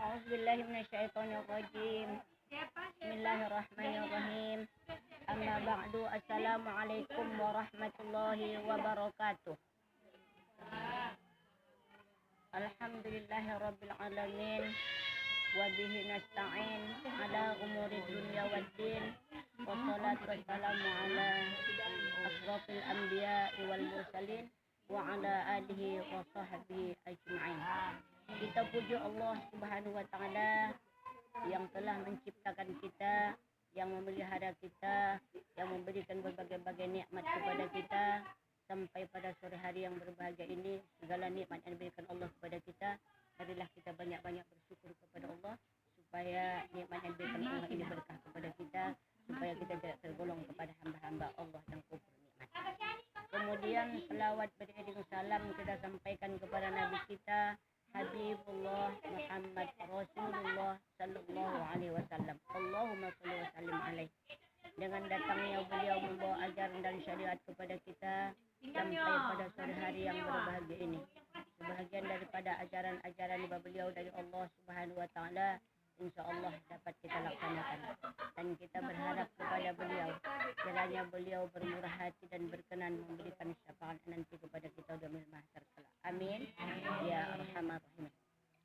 A'udzubillahiminasyaitonirrajim. Bismillahirrahmanirrahim. Amma ba'du. Assalamualaikum warahmatullahi wabarakatuh. Alhamdulillahirabbil alamin wa bihi nasta'in ala umuri dunya waddin. Wassalatu wassalamu ala asrofil anbiya'i wal mursalin wa ala alihi wa sahbihi ajma'in. Kita puji Allah Subhanahu wa taala yang telah menciptakan kita, yang memelihara kita, yang memberikan berbagai-bagai nikmat kepada kita sampai pada sore hari yang berbahagia ini. Segala nikmat yang diberikan Allah kepada kita, marilah kita banyak-banyak bersyukur kepada Allah supaya nikmat yang diberikan Allah ini berkah kepada kita, supaya kita tidak tergolong kepada hamba-hamba Allah yang kufur nikmat. Kemudian selawat beriring salam kita sampaikan kepada Nabi kita Habibullah Muhammad Rasulullah Sallallahu Alaihi Wasallam. Allahumma salli wa sallim alaihi. Dengan datangnya beliau membawa ajaran dan syariat kepada kita sampai pada sore hari yang berbahagia ini. Sebahagian daripada ajaran-ajaran beliau dari Allah Subhanahu Wa Taala, insya Allah dapat kita laksanakan. Dan kita berharap kepada beliau, kiranya beliau bermurah hati dan berkenan memberikan syafaat nanti kepada kita di mahsyar kelak. Amin ya arhamar rahimin.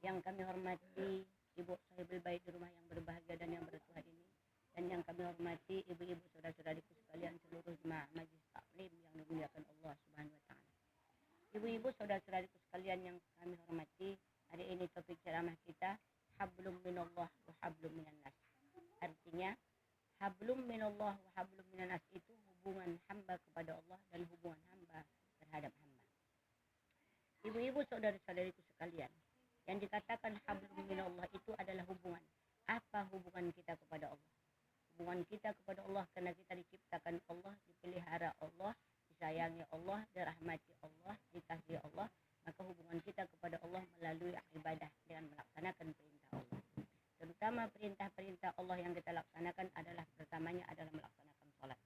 Yang kami hormati ibu sahibul bait di rumah yang berbahagia dan yang bertuah ini, dan yang kami hormati ibu-ibu saudara-saudariku sekalian seluruh jemaah majlis taklim yang dimuliakan Allah Subhanahu wa taala. Ibu-ibu saudara-saudariku sekalian yang kami hormati, hari ini topik ceramah kita hablum minallah wa hablum minannas. Artinya hablum minallah wa hablum minannas itu hubungan hamba kepada Allah dan hubungan hamba terhadap hamba. Ibu-ibu saudara-saudariku sekalian, yang dikatakan hablum minallah itu adalah hubungan. Apa hubungan kita kepada Allah? Hubungan kita kepada Allah karena kita diciptakan Allah, dipelihara Allah, disayangi Allah, dirahmati Allah, dikasihi Allah. Maka hubungan kita kepada Allah melalui ibadah dengan melaksanakan perintah Allah. Terutama perintah-perintah Allah yang kita laksanakan adalah pertamanya adalah melaksanakan sholat.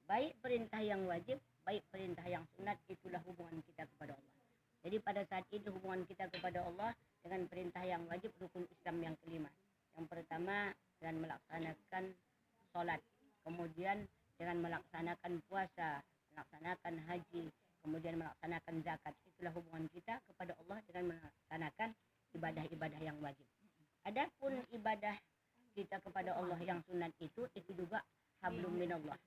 Baik perintah yang wajib, baik perintah yang sunat, itulah hubungan kita kepada Allah. Jadi pada saat itu hubungan kita kepada Allah dengan perintah yang wajib, rukun Islam yang kelima. Yang pertama dengan melaksanakan sholat, kemudian dengan melaksanakan puasa, melaksanakan haji, kemudian melaksanakan zakat. Itulah hubungan kita kepada Allah dengan melaksanakan ibadah-ibadah yang wajib. Adapun ibadah kita kepada Allah yang sunat itu juga hablum minallah.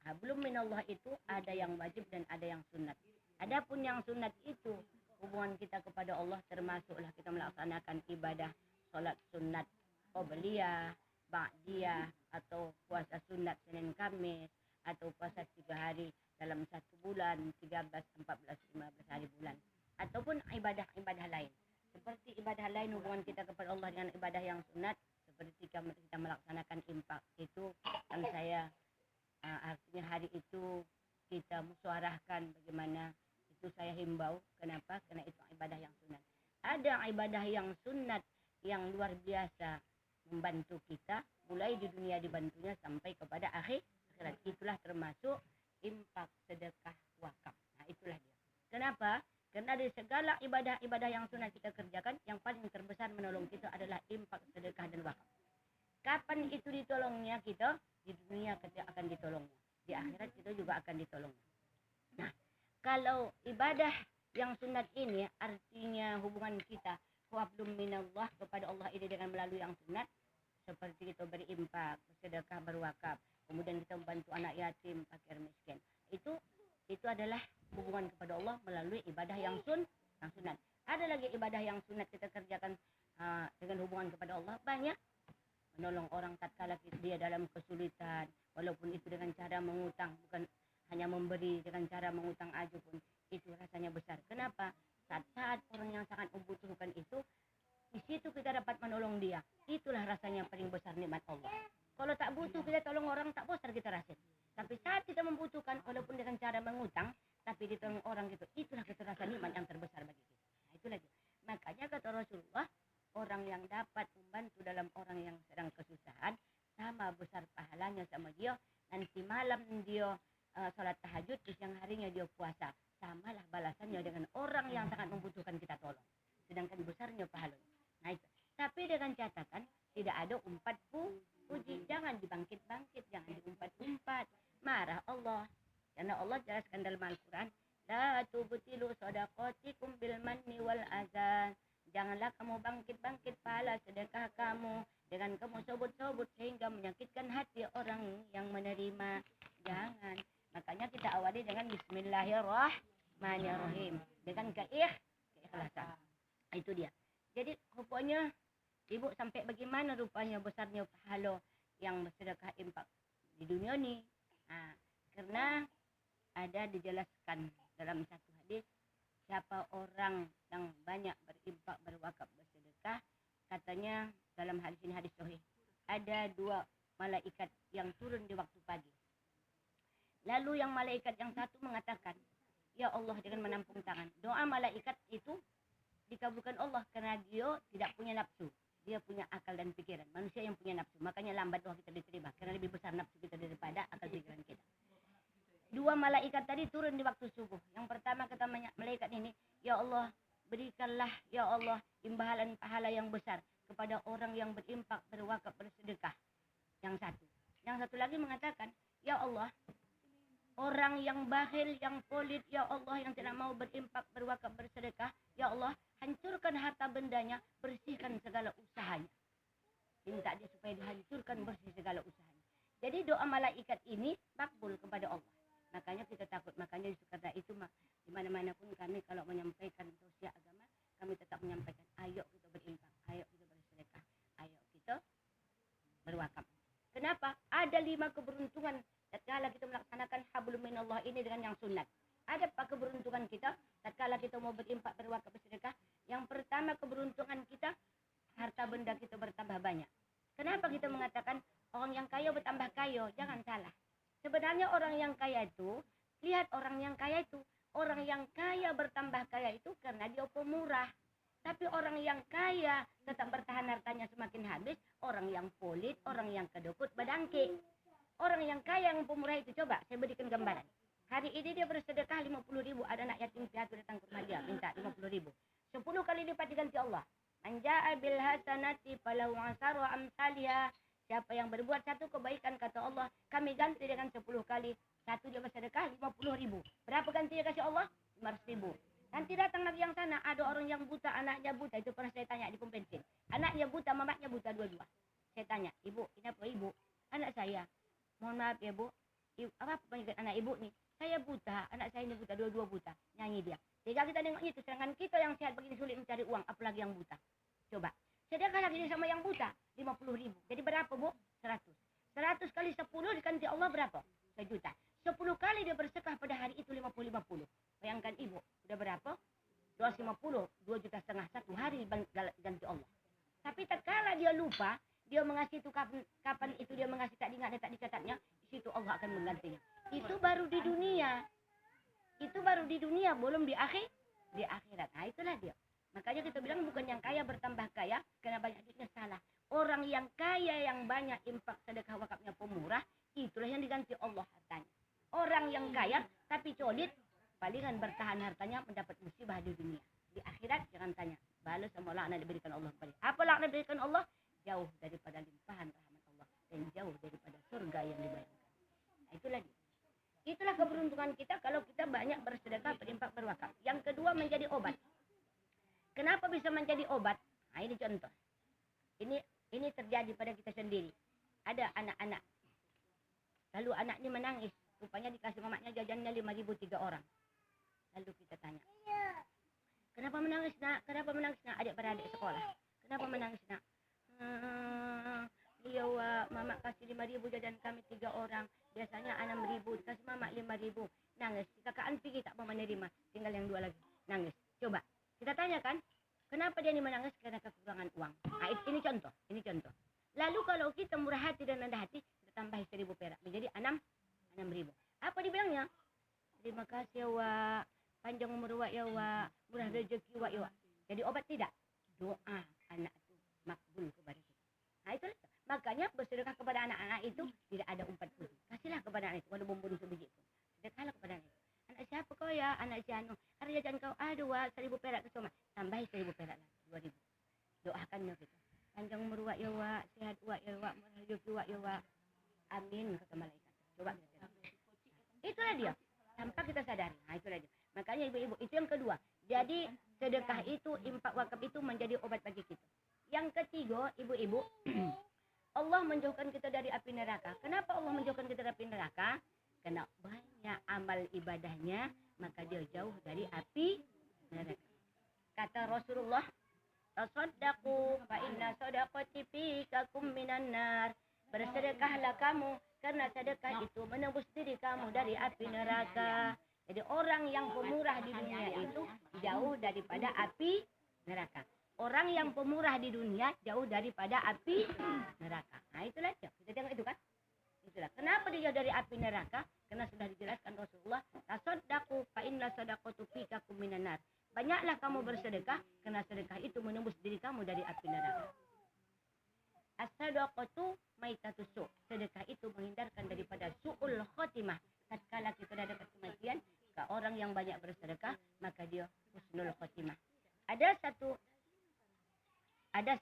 Hablum minallah itu ada yang wajib dan ada yang sunat. Adapun yang sunat itu hubungan kita kepada Allah termasuklah kita melaksanakan ibadah sholat sunat qobliyah, ba'diyah, atau puasa sunat Senin Kamis, atau puasa 3 hari dalam 1 bulan, 13, 14, 15 hari bulan, ataupun ibadah-ibadah lain. Seperti ibadah lain hubungan kita kepada Allah dengan ibadah yang sunat, seperti kita melaksanakan infak itu yang saya artinya hari itu kita musyawarahkan bagaimana itu saya himbau. Kenapa? Karena itu ibadah yang sunat. Ada ibadah yang sunat yang luar biasa membantu kita, mulai di dunia dibantunya sampai kepada akhirat. Itulah termasuk infak, sedekah, wakaf. Nah itulah dia. Kenapa? Karena dari segala ibadah-ibadah yang sunat kita kerjakan, yang paling terbesar menolong kita adalah infak, sedekah, dan wakaf. Kapan itu ditolongnya kita? Di dunia kita akan ditolongnya. Di akhirat kita juga akan ditolongnya. Nah, kalau ibadah yang sunat ini artinya hubungan kita hablum minallah kepada Allah ini dengan melalui yang sunat, seperti kita berimpak, bersedekah, berwakaf, kemudian kita membantu anak yatim, fakir miskin. Itu adalah hubungan kepada Allah melalui ibadah yang sunat. Ada lagi ibadah yang sunat kita kerjakan dengan hubungan kepada Allah, banyak. Menolong orang tatkala dia dalam kesulitan, walaupun itu dengan cara mengutang, bukan hanya memberi, dengan cara mengutang aja pun itu rasanya besar. Kenapa? Saat orang yang sangat membutuhkan itu, Di situ kita dapat menolong dia. Itulah rasanya yang paling besar nikmat Allah. Kalau tak butuh kita tolong orang, tak bosan kita rasain. Tapi saat kita membutuhkan, walaupun dengan cara mengutang, tapi ditolong orang gitu, itulah kita rasa nikmat yang terbesar bagi kita. Nah, itulah dia. Makanya kata Rasulullah, orang yang dapat membantu dalam orang yang sedang kesusahan, sama besar pahalanya sama dia. Nanti malam dia sholat tahajud, siang harinya dia puasa. Samalah balasannya dengan orang yang sangat membutuhkan kita tolong. Sedangkan besarnya pahalanya. Nah, itu. Tapi dengan catatan tidak ada umpat puji, jangan dibangkit-bangkit, jangan diumpat-umpat. Marah Allah. Karena Allah jelaskan dalam Al-Quran, la tubtilu shadaqatikum bil manni wal azan. Janganlah kamu bangkit-bangkit pahala sedekah kamu dengan kamu sobut-sobut sehingga menyakitkan hati orang yang menerima. Jangan. Makanya kita awali dengan Bismillahirrahmanirrahim, dengan keikhlasan. Itu dia. Jadi rupanya ibu sampai bagaimana rupanya besarnya pahala yang bersedekah infak di dunia ni. Karena ada dijelaskan dalam satu hadis, siapa orang yang banyak berinfak, berwakaf, bersedekah, katanya dalam hadis ini hadis sahih, ada 2 malaikat yang turun di waktu pagi. Lalu yang malaikat yang satu mengatakan, ya Allah, dengan menampung tangan. Doa malaikat itu dikabulkan Allah karena dia tidak punya nafsu. Dia punya akal dan pikiran. Manusia yang punya nafsu. Makanya lambat doa kita diterima. Karena lebih besar nafsu kita daripada akal pikiran kita. 2 malaikat tadi turun di waktu subuh. Yang pertama kata malaikat ini, ya Allah, berikanlah ya Allah imbalan pahala yang besar kepada orang yang berinfak, berwakaf, bersedekah. Yang satu. Yang satu lagi mengatakan, ya Allah, orang yang bakhil, yang pelit, ya Allah, yang tidak mau berinfak, berwakaf, bersedekah, ya Allah, hancurkan harta bendanya, bersihkan segala usahanya. Minta dia supaya dihancurkan, bersih segala usahanya. Jadi doa malaikat ini makbul kepada Allah. Makanya kita takut, makanya karena itu di mana-mana pun kami kalau menyampaikan tausiah agama, kami tetap menyampaikan, ayo kita berinfak, ayo kita bersedekah, ayo kita berwakaf. Kenapa? Ada 5 keberuntungan tatkala kita melaksanakan hablum minallah ini dengan yang sunat. Ada apa keberuntungan kita tatkala kita mau berinfak, berwakaf, bersedekah? Yang pertama keberuntungan kita, harta benda kita bertambah banyak. Kenapa kita mengatakan orang yang kaya bertambah kaya? Jangan salah. Sebenarnya orang yang kaya itu, lihat orang yang kaya itu, orang yang kaya bertambah kaya itu karena dia pemurah. Tapi orang yang kaya tetap bertahan hartanya semakin habis, orang yang pelit, orang yang kedukut, badangke. Orang yang kaya yang pemurah itu, coba saya berikan gambaran. Hari ini dia bersedekah 50.000, ada anak yatim piatu datang ke rumah dia, minta 50.000. 10 kali lipat diganti Allah. Anja'a bil hasanati falahu asaru amsalha. Siapa yang berbuat satu kebaikan, kata Allah, kami ganti dengan 10 kali. Satu dia bersedekah 50.000. Berapa ganti dia kasih Allah? 500.000. Nanti datang lagi yang sana, ada orang yang buta, anaknya buta. Itu pernah saya tanya di pom bensin. Anaknya buta, mamaknya buta dua-dua. Saya tanya, ibu, ini apa ibu? Anak saya. Mohon maaf ya bu, apa penyakit anak ibu nih? Saya buta, anak saya ini buta, dua-dua buta. Nyanyi dia. Sehingga kita dengar itu, sedangkan kita yang sehat begini sulit mencari uang, apalagi yang buta. Coba. Sedekah lagi sama yang buta, 50.000. Jadi berapa bu? 100. 100 kali 10 diganti Allah berapa? 1 juta. 10 kali dia bersedekah pada hari itu 50-50. Bayangkan ibu, udah berapa? 250, 2,5 juta satu hari ganti Allah. Tapi tatkala dia lupa, dia mengasih itu kapan itu dia mengasih tak diingat dan tak dicatatnya, di situ Allah akan menggantinya. Itu baru di dunia. Itu baru di dunia, belum di akhirat. Nah, itulah dia. Makanya kita bilang bukan yang kaya bertambah kaya karena banyak duitnya, salah. Orang yang kaya yang banyak infak, sedekah, wakafnya pemurah, itulah yang diganti Allah hartanya. Orang yang kaya tapi colit, palingan bertahan hartanya mendapat musibah di dunia. Di akhirat jangan tanya, balas sama laknat diberikan Allah kepada. Apa laknat diberikan Allah? Jauh daripada limpahan rahmat Allah dan jauh daripada surga yang dibayangkan. Nah, itulah dia. Itulah keberuntungan kita kalau kita banyak bersedekah, berinfak, berwakaf. Yang kedua, menjadi obat. Kenapa bisa menjadi obat? Nah, ini contoh. Ini terjadi pada kita sendiri. Ada anak-anak. Lalu anaknya menangis. Rupanya dikasih mamaknya jajannya 5.000 3 orang. Lalu kita tanya. Kenapa menangis nak? Kenapa menangis nak? Adik-beradik sekolah. Kenapa menangis nak? Iya mama kasih 5.000 jajan kami 3 orang. Biasanya 6.000. Dikasih mamak 5.000. Nangis. Kakak pergi tak mau menerima. Tinggal yang 2 lagi. Nangis. Coba. Kita tanyakan, Kenapa dia menangis? Karena kekurangan uang. Nah, ini contoh, ini contoh. Lalu kalau kita murah hati dan rendah hati, kita tambah 1.000 perak menjadi 6.000. Apa dibilangnya? Terima kasih ya Wak, panjang umur Wak ya Wak, murah rezeki Wak ya Wak. Jadi obat tidak? Doa anak itu makbul kepada kita. Nah itu makanya bersedekah kepada anak-anak itu tidak ada umpat puji. Kasihlah kepada anak itu, walaupun membunuh sebiji pun. Sedekahlah kepada anak itu. Anak siapa kau ya? Anak si Anu. Ada jajan kau, aduh Wak, 1.000 perak ke Soma. Tambahi 1.000 perak lagi, 2.000. Doakannya kita. Panjang umur Wak ya Wak, sehat Wak ya Wak, murah rezeki Wak ya Wak. Amin kata malaikat. Coba kita. Itulah dia. Tanpa kita sadari. Nah itulah dia. Makanya ibu-ibu, itu yang kedua. Jadi sedekah itu, infak wakaf itu menjadi obat bagi kita. Yang ketiga, ibu-ibu, Allah menjauhkan kita dari api neraka. Kenapa Allah menjauhkan kita dari api neraka? Karena banyak amal ibadahnya, maka dia jauh dari api neraka. Kata Rasulullah, tasaddaqu fa inna sadaqati fikakum minan nar. Bersedekahlah kamu, karena sedekah itu menembus diri kamu dari api neraka. Jadi orang yang pemurah di dunia itu jauh daripada api neraka. Orang yang pemurah di dunia jauh daripada api neraka. Nah itulah dia. Kita tengok itu kan. Itulah. Kenapa dia jauh dari api neraka? Karena sudah dijelaskan Rasulullah. Tasaddaqu fa inna sadaqatu fikakum minan nar. Banyaklah kamu bersedekah, karena sedekah itu menembus diri kamu dari api neraka. As-sadaqatu maitatus su. Sedekah itu menghindarkan daripada su'ul khotimah. Tatkala kita ada kematian, ke orang yang banyak bersedekah, maka dia husnul khotimah. Ada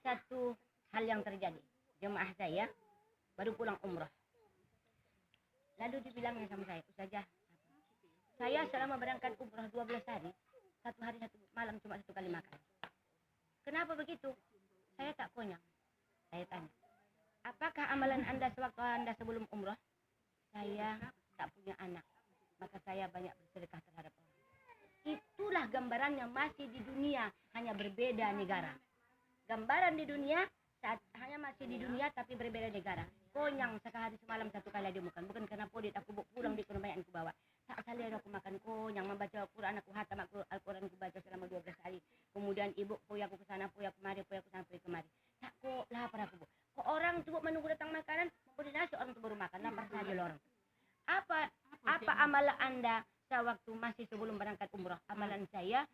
satu hal yang terjadi. Jemaah saya baru pulang umrah. Lalu dibilangnya sama saya, Ustazah, saya selama berangkat umrah 12 hari, 1 hari 1 malam cuma 1 kali makan. Kenapa begitu? Saya tak konyang. Saya tanya, apakah amalan Anda sewaktu Anda sebelum umrah? Saya tak punya anak, maka saya banyak bersedekah terhadap orang. Itulah gambarannya masih di dunia, hanya berbeda negara. Gambaran di dunia hanya masih di dunia tapi berbeda negara. Konyang sehari semalam 1 kali dia makan. Bukan karena podit aku pulang di banyak aku bawa. Tak sekali aku makan konyang, membaca Al-Quran, aku hatam Al-Quran aku baca selama 12 hari. Kemudian ibu poya aku ke sana, poya kemari, poya aku sana, poya kemari. Tak kok lapar aku. Kok orang tuh menunggu datang makanan, memberi nasi orang tuh baru makan, lapar saja orang. Apa amalan Anda sewaktu masih sebelum berangkat umrah? Amalan saya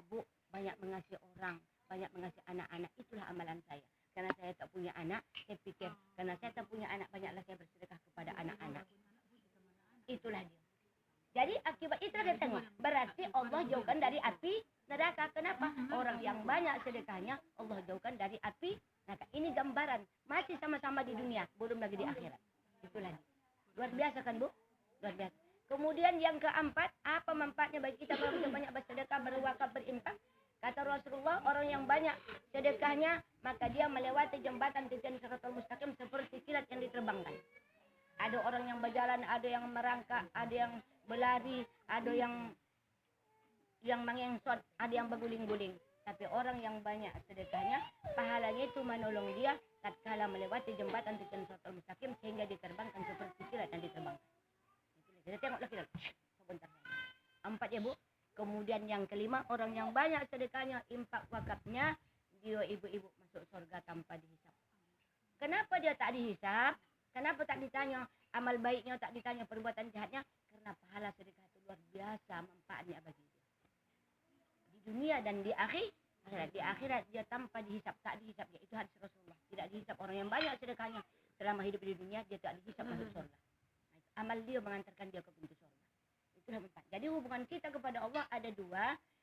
Bu banyak mengasihi orang, banyak mengasihi anak-anak. Itulah amalan saya. Karena saya tak punya anak, saya pikir karena saya tak punya anak, banyaklah saya bersedekah kepada anak-anak. Itulah dia. Jadi akibat itu kita tengok, berarti Allah jauhkan dari api neraka. Kenapa? Orang yang banyak sedekahnya Allah jauhkan dari api neraka. Ini gambaran masih sama-sama di dunia, belum lagi di akhirat. Itulah dia. Luar biasa kan Bu? Luar biasa. Kemudian yang keempat, apa manfaatnya bagi kita kalau kita banyak bersedekah, berwakaf, berinfak? Kata Rasulullah, orang yang banyak sedekahnya, maka dia melewati jembatan titian siratal mustaqim seperti kilat yang diterbangkan. Ada orang yang berjalan, ada yang merangkak, ada yang berlari, ada yang mengengsot, ada yang berguling-guling. Tapi orang yang banyak sedekahnya, pahalanya itu menolong dia tatkala melewati jembatan titian siratal mustaqim sehingga diterbangkan seperti kilat yang diterbangkan. Kita tengoklah kita. Sebentar. 4 ya Bu. Kemudian yang kelima, orang yang banyak sedekahnya, infak wakafnya, dia ibu-ibu masuk surga tanpa dihisap. Kenapa dia tak dihisap? Kenapa tak ditanya amal baiknya, tak ditanya perbuatan jahatnya? Karena pahala sedekah itu luar biasa manfaatnya bagi dia. Di dunia dan di akhirat. Di akhirat dia tanpa dihisap, tak dihisap dia. Itu hadis Rasulullah. Tidak dihisap. Orang yang banyak sedekahnya selama hidup di dunia, dia tak dihisap masuk surga. Amal dia mengantarkan dia ke pintu surga. Itulah empat. Jadi hubungan kita kepada Allah ada 2,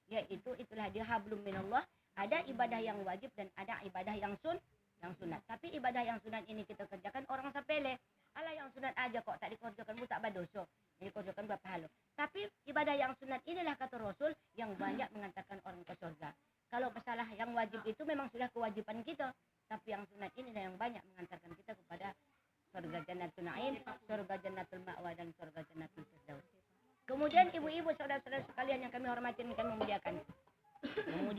yaitu itulah dia hablum minallah. Ada ibadah yang wajib dan ada ibadah yang sunat. Tapi ibadah yang sunat ini kita kerjakan orang sepele. Alah yang sunat aja kok tak dikerjakan, tak berdosa. Ini kerjakan berapa pahala. Tapi ibadah yang sunat inilah kata Rasul yang banyak mengantarkan orang ke surga. Kalau masalah yang wajib itu memang sudah kewajiban kita, tapi yang sunat ini yang banyak mengantarkan kita kepada surga Jannatul Naim, surga Jannatul Ma'wa dan surga Jannatul Firdaus. Kemudian ibu-ibu saudara-saudara sekalian yang kami hormati dan kami muliakan.